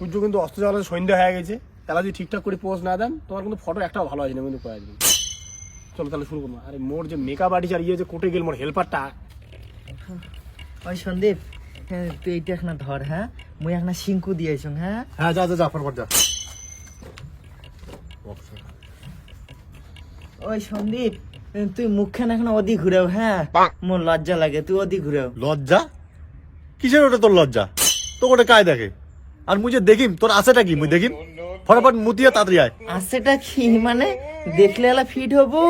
সূর্য কিন্তু অস্ত যাওয়ার সন্ধ্যা হয়ে গেছে, তাহলে যদি ঠিকঠাক করে পোজ না দেন তোমার কিন্তু ফটো একটাও ভালো আসে না কিন্তু পাওয়া যাবে। চলো তাহলে শুরু করবো। আরে মোর যে মেকআপ আর্টিস্ট আর ইয়ে যে কোটে গেল মোর হেল্পারটা। ওই সন্দীপ, হ্যাঁ তুই এইটা এখন ধর। হ্যাঁ মুই এখন সিঙ্কু দিয়েছ। হ্যাঁ হ্যাঁ যা যা যা ফরফর যা। ওই সন্দীপ, তুই মুখখান এখন অদি ঘুরেও। হ্যাঁ মোর লজ্জা লাগে, তুই অদি ঘুরেও। লজ্জা? কিসের ওটা তোর লজ্জা? তো ওটা কায় দেখে, আর মুই যে দেখিম তোর আছেটা কি মুই দেখিম। ফটাফট মুতিয়া তাড়াতাড়ি আয়। সেটা কি মানে দেখলে এলা ফিট হবো?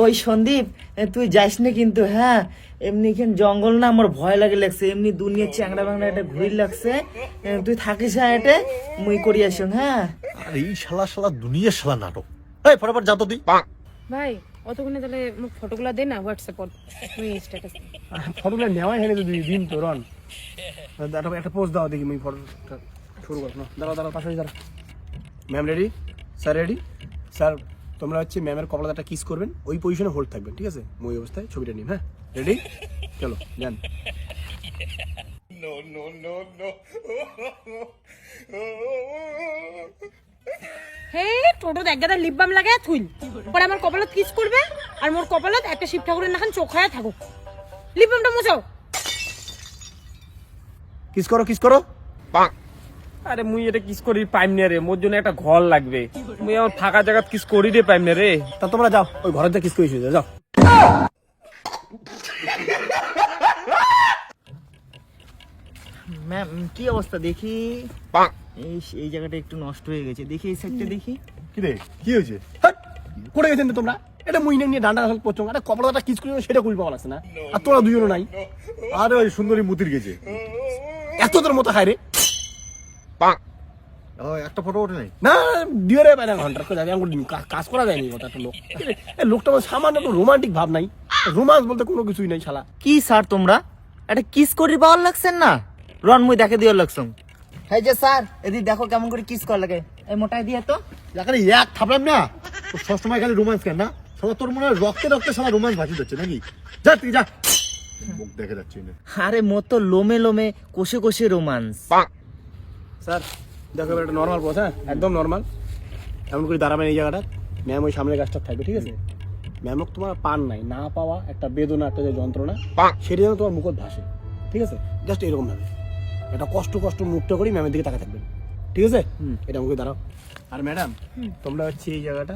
ওই সন্দীপ, তুই যাস না কিন্তু। হ্যাঁ এমনি এখানে জঙ্গল না, আমার ভয় লাগে লাগছে। এমনি দুনিয়ার চ্যাংড়া বাংলা একটা ঘুরি লাগছে। তুই থাকিস হ্যাঁ এটা মুই করি আসুন। হ্যাঁ আর এই শালা শালা দুনিয়ার শালা নাটক। এই ফটাফট যা তো দি। ভাই অতক্ষণে তাহলে মোক ফটোগুলো দে না হোয়াটসঅ্যাপত, মুই স্ট্যাটাস ফটোগুলো নেওয়াই হয়নি তো দিন তো রন। একটা পোজ দাও দেখি মুই ফটোটা শুরু করো না। দাঁড়াও দাঁড়াও, পাশে দাঁড়াও। Ma'am ready? Sir ready? Sir তোমরা হচ্ছে ম্যামের কপালটা কিস করবেন, ওই পজিশনে হোল্ড থাকবেন, ঠিক আছে? মই অবস্থায় ছবিটা নিন। হ্যাঁ রেডি? চলো যান। হে টোটো এক গাদা লিপ বাম লাগায় থুইল, পরে আমার কপালত কিস করবে আর মোর কপালত একটা শিব ঠাকুরের নাখান চোখ হয়ে থাকুক। লিপ বামটা মোছাও। কিস করো কিস করো। আরে মুই এটা কিস করি পাইম না রে, মোর জন্য একটা ঘর লাগবে। মুই আমার ফাঁকা জায়গা কিস করি রে পাইম না রে। তা তোমরা যাও ওই ঘরের যা কিস করেছো, যাও। ম্যাম কি অবস্থা দেখি। এই জায়গাটা একটু নষ্ট হয়ে গেছে, দেখি এই সাইডটা দেখি। কি রে কি হয়েছে? হাট! করে গেছেন তো তোমরা। এটা মুই নিয়ে ডান্ডা করছো, আরে কপালটা কিস করে সেটা কুল পাওয়া লাগছে না। আর তোরা দুজনও নাই। আরে ওই সুন্দরী মুতির গেছে। এত তোর মতো খায় রে। একটা ফটো ওঠে নাই। না দিয়ে রে বাইরে ঘন্টা করে যাবে, কাজ করা যায়নি কথা। একটা লোক, এই লোকটা আমার সামান্য একটু রোমান্টিক ভাব নাই, রোমান্স বলতে কোনো কিছুই নাই শালা। কি স্যার তোমরা এটা কিস করি পাওয়ার লাগছেন না? রন মুই দেখে দিয়ে লাগছম। হ্যাঁ যে স্যার এদিকে দেখো কেমন করে কিস কর লাগে। এই মোটাই দিয়ে তো এখানে এক থাপলাম না, তোর সবসময় খালি রোমান্স কেন না? শালা তোর মনে হয় রক্তে রক্তে শালা রোমান্স ভাসি যাচ্ছে নাকি? যা তুই যা, মুখ দেখে যাচ্ছি না। আরে মোর তো লোমে লোমে কষে কষে রোমান্স। স্যার দেখো এবার একটা নর্মাল পথ। হ্যাঁ একদম নর্মাল। এমন করে দাঁড়াবেন এই জায়গাটা, ম্যাম ওই সামনের গাছটা থাকবে, ঠিক আছে? ম্যামক তোমার পান নাই, না পাওয়া একটা বেদনা, একটা যে যন্ত্রণা, সেটা যেন তোমার মুখত ভাসে, ঠিক আছে? জাস্ট এরকম ভাবে এটা কষ্ট কষ্ট মুখটা করি ম্যামের দিকে তাকা থাকবেন, ঠিক আছে? এটা মুখে দাঁড়াও। আর ম্যাডাম তোমরা হচ্ছে এই জায়গাটা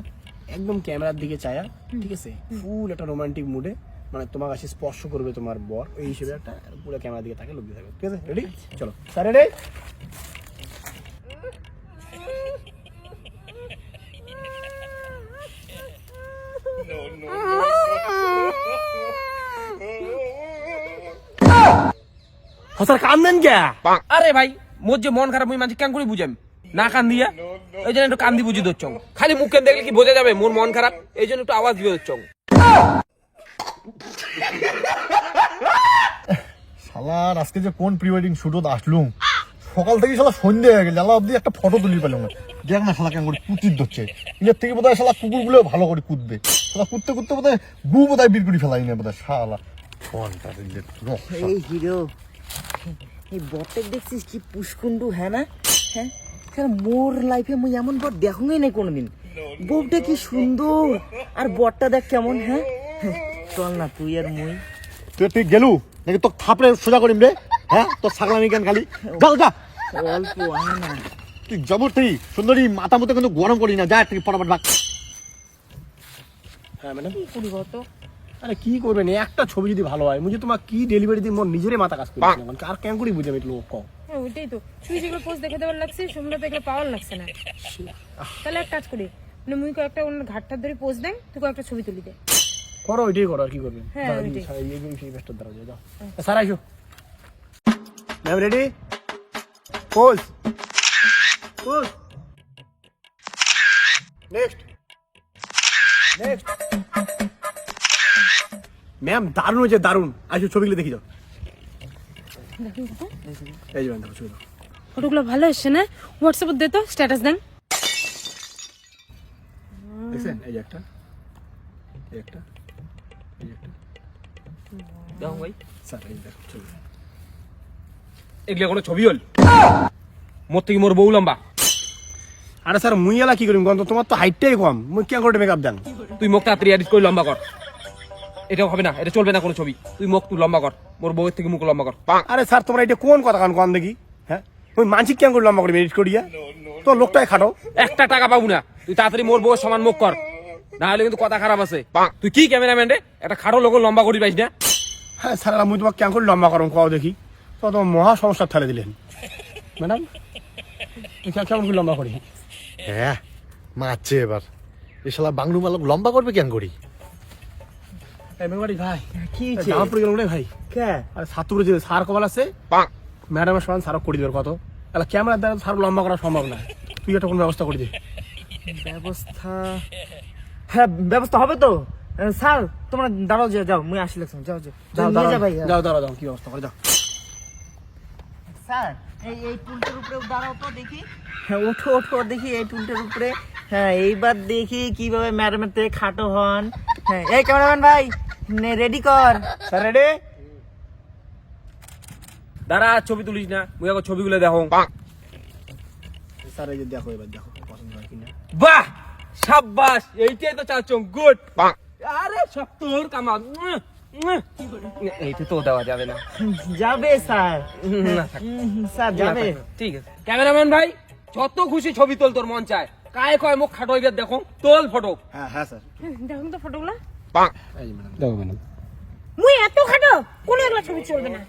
একদম ক্যামেরার দিকে চায়া, ঠিক আছে? ফুল একটা রোমান্টিক মুডে, মানে তোমার কাছে স্পর্শ করবে তোমার বর, ওই হিসেবে একটা পুরো ক্যামেরার দিকে তাকে লোক দিয়ে থাকবে, ঠিক আছে? রেডি? চলো স্যার রেডি? স্যার কান্দেন কে? আরে ভাই মোর যে মন খারাপ মুই মাঝে কেন করে বুঝাম না কান দিয়া, এই জন্য একটু কান্দি বুঝি দচ্ছং। খালি মুখে দেখলে কি বোঝা যাবে মোর মন খারাপ? এই জন্য একটু আওয়াজ দিয়ে দচ্ছং। শালার আজকে যে কোন প্রি ওয়েডিং শুটত আসলুম, সকাল থেকে শালা সন্ধ্যে হয়ে গেল, অব্দি একটা ফটো তুলি পেলাম না। দেখ না শালা কেন করে কুচির ধরছে। এর থেকে বোধহয় শালা কুকুরগুলো ভালো করে কুদবে। শালা কুদতে কুদতে বোধহয় গু বোধহয় বির করে ফেলাই না বোধহয় শালা। কোনটা দিলে এই হিরো, এই বটে দেখছিস কি পুষ্কুন্ডু? হ্যাঁ না? হ্যাঁ স্যার মোর লাইফে মুই এমন বট দেখুই নাই কোনোদিন। বউটা কি সুন্দর আর বটটা দেখ কেমন। হ্যাঁ চল না তুই আর মুই। তুই গেলু নাকি তোর থাপড়ে সোজা করিম রে? হ্যাঁ তোর ছাগলামি কেন খালি? যা যা অল্প আয় না। তুই জবর তুই সুন্দরী মাথা মতো কিন্তু গরম করি না, যা তুই ফটাফট ভাগ। হ্যাঁ ম্যাডাম। কি করি কত? আরে কি করবেন, একটা ছবি যদি ভালো হয়, মুঝে তোমার কি ডেলিভারি দিই মোর নিজেরই মাথা কাজ করছে না, আর কেন করি বুঝাবে লোক কম। হ্যাঁ ওইটাই তো, তুই যেগুলো পোস্ট দেখে দেওয়ার লাগছে সেগুলো তো এগুলো পাওয়ার লাগছে না। তাহলে এক কাজ করি, মানে মুই কয়েকটা অন্য ঘাটটার ধরে পোস্ট দেন, তুই কয়েকটা ছবি তুলি দে। করো ওইটাই করো, আর কি করবেন? হ্যাঁ, ওইটাই। সেই বেস্টার দ্বারা যাও। স্যার আইসো। Ma'am ready? Pose pose. Next next. Ma'am দারুণ হয়েছে, দারুণ। আইসো ছবিগুলো দেখি যাও। এই যে ম্যাম দেখো ছবি দাও। ফটোগুলো ভালো এসছে না? হোয়াটসঅ্যাপে দে তো, স্ট্যাটাস দেন। দেখছেন? এই যে একটা, এই একটা, এই একটা। দেখো ভাই স্যার এই দেখো ছবি। এগুলো কোনো ছবি হল? মোর থেকে মোর বউ লম্বা। আরে স্যার মুই এলা কি করিম গন্ত, তোমার তো হাইটটাই কম, মুই কেন করে মেকআপ দেন? তুই মুখ তাড়াতাড়ি এডিট করে লম্বা কর। এটাও হবে না, এটা চলবে না কোনো ছবি। তুই মুখ তুই লম্বা কর, মোর বউয়ের থেকে মুখ লম্বা কর। আরে স্যার তোমরা এটা কোন কথা কান দেখি? হ্যাঁ ওই মানসিক কেন করে লম্বা করবি এডিট করিয়া? তো লোকটাই খাটো। একটা টাকা পাবো না, তুই তাড়াতাড়ি মোর বউয়ের সমান মুখ কর, না হলে কিন্তু কথা খারাপ আছে। তুই কি ক্যামেরাম্যান রে, একটা খাটো লোক লম্বা করি পাইস না? হ্যাঁ স্যার মুই তোমাকে কেন করে লম্বা করম কও দেখি? তো তোমার মহা সমস্যা ঠেলে দিলেন ম্যাডাম। কেমন করে লম্বা করি? হ্যাঁ মারছে এবার, এ শালা বাংলু মালক লম্বা করবে কেন করি? মেঘবাড়ি ভাই কি জামা পড়ে গেল রে ভাই। কে আরে ছাত্র যে স্যার কপাল আছে, ম্যাডামের সমান স্যারও করে দেবে কত। তাহলে ক্যামেরার দ্বারা স্যার লম্বা করা সম্ভব না। তুই একটা কোনো ব্যবস্থা করে দে। ব্যবস্থা? হ্যাঁ ব্যবস্থা হবে তো। স্যার তোমরা দাঁড়াও, যাও মুই আসি লাগছি। যাও যাও যাও নিয়ে যা ভাই। যাও দাঁড়াও, কি ব্যবস্থা করে যাও। স্যার এই টুলটার উপরে দাঁড়াও তো দেখি। হ্যাঁ ওঠো ওঠো দেখি এই টুলটার উপরে। হ্যাঁ এইবার দেখি কিভাবে ম্যাডামের থেকে খাটো হন। হ্যাঁ এই ক্যামেরাম্যান ভাই রেডি কর। Sir ready? দাঁড়া, ছবি তুলিস না, মুই এখন ছবিগুলো দেখো। স্যার এই যে দেখো, এবার দেখো পছন্দ হয় কিনা। বাহ, সাব্বাস, এইটাই তো চাচ্ছ। গুড। আরে সব তোর কামা। এইটা তো দেওয়া যাবে না। যাবে স্যার, না, থাক। স্যার যাবে। ঠিক আছে ক্যামেরাম্যান ভাই, যত খুশি ছবি তোল, তোর মন চায়। কায় কয় মুখ খাটো হইবে দেখো, তোল ফটো। হ্যাঁ হ্যাঁ স্যার। দেখুন তো ফটোগুলো। এই যে ম্যাডাম দেখো ম্যাডাম। মুই এত খাটো, কোনো এগুলো ছবি চলবে না।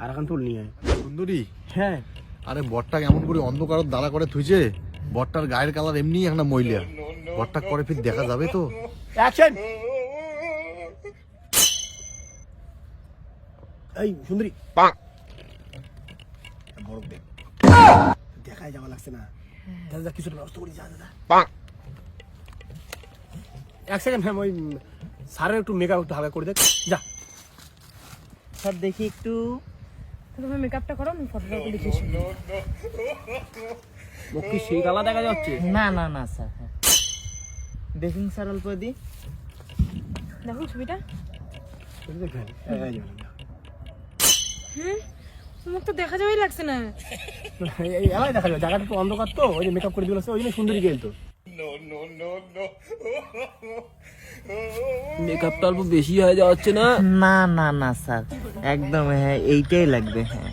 আর এখন টুল নিয়ে আয়। সুন্দরী, হ্যাঁ আরে বটটা কেমন করে অন্ধকার দাঁড়া করে থুইছে। বটটার গায়ের কালার এমনি একটা মহিলা, বটটা করে ফির দেখা যাবে তো? অ্যাকশন। এই সুন্দরী বড় দেখ, দেখাই যাওয়া লাগছে না। দাদা কিছু ব্যবস্থা করি, যা দাদা। এক সেকেন্ড হ্যাঁ, ওই স্যারের একটু মেকআপ একটু হালকা করে দেখ, যা। স্যার দেখি একটু। তুমি মেকআপটা করো, আমি ফটোটা দেখে এসে। মুখ কি সেই গালা দেখা যাচ্ছে? না না না স্যার, হ্যাঁ দেখুন স্যার অল্প দি। দেখুন ছবিটা। দেখেন এই যে ম্যাডাম। হ্যাঁ মুখ তো দেখা যাবেই লাগছে না। এই এলাই দেখা যাবে, জায়গাটা একটু অন্ধকার তো, ওই যে মেকআপ করে দিল ওই জন্য সুন্দরী গেল তো। মেকআপটা অল্প বেশি হয়ে যাচ্ছে না? না না না স্যার, একদম হ্যাঁ এইটাই লাগবে। হ্যাঁ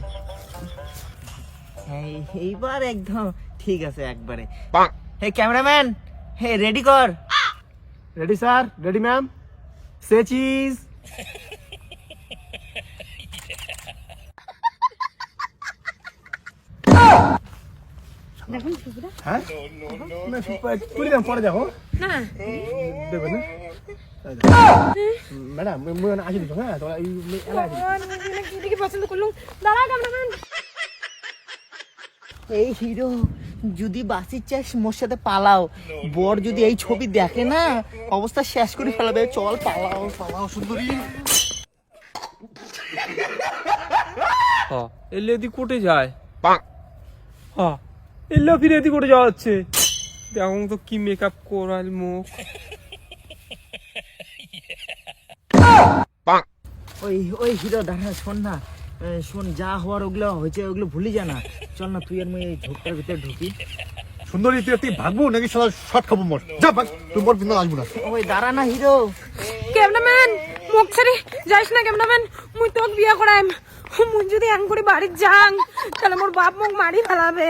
হ্যাঁ এইবার একদম ঠিক আছে একবারে। হে ক্যামেরাম্যান, হে রেডি কর। রেডি স্যার, রেডি ম্যাম, সে চিজ। দেখুন ছবিটা। হ্যাঁ তুলি দাম পরে দেখো, না দেখবেন না ম্যাডাম। আসি দিচ্ছ হ্যাঁ, তোরা এই এলাই কি দেখি পছন্দ করলুম। দাঁড়া ক্যামেরাম্যান। এই হিরো যদি বাঁচির চাস মোর সাথে পালাও, বর যদি এই ছবি দেখে না অবস্থা শেষ করে ফেলাবে। চল পালাও পালাও সুন্দরী। এলে এদি কোটে যায়? হ্যাঁ এলে ফিরে এদি কোটে যাওয়া হচ্ছে। দেখুন তো কি মেকআপ করাল মুখ। ওই ওই হিরো দাঁড়া, শোন না, শোন যা হওয়ার ওগুলো হয়েছে ওগুলো ভুলি যা না। চল না তুই আর মুই এই ঝোপটার ভিতরে ঢুকি। সুন্দরী তুই তুই ভাগবো নাকি শালা শর্ট খাবো মোর? যা ভাগ, তুই মোর বিন্দু আসবো না। ওই দাঁড়া না হিরো। ক্যামেরাম্যান মুখ ছেড়ে যাইস না ক্যামেরাম্যান, মুই তোক বিয়া করাইম। মুই যদি এম করে বাড়ির যাং তাহলে মোর বাপ মুখ মারি ফেলাবে।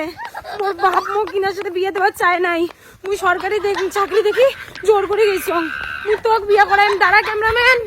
মোর বাপ মুখ কিনার সাথে বিয়ে দেওয়ার চায় নাই। মুই সরকারি চাকরি দেখি জোর করে গেছ। মুই তোক বিয়া করাইম। দাঁড়া ক্যামেরাম্যান।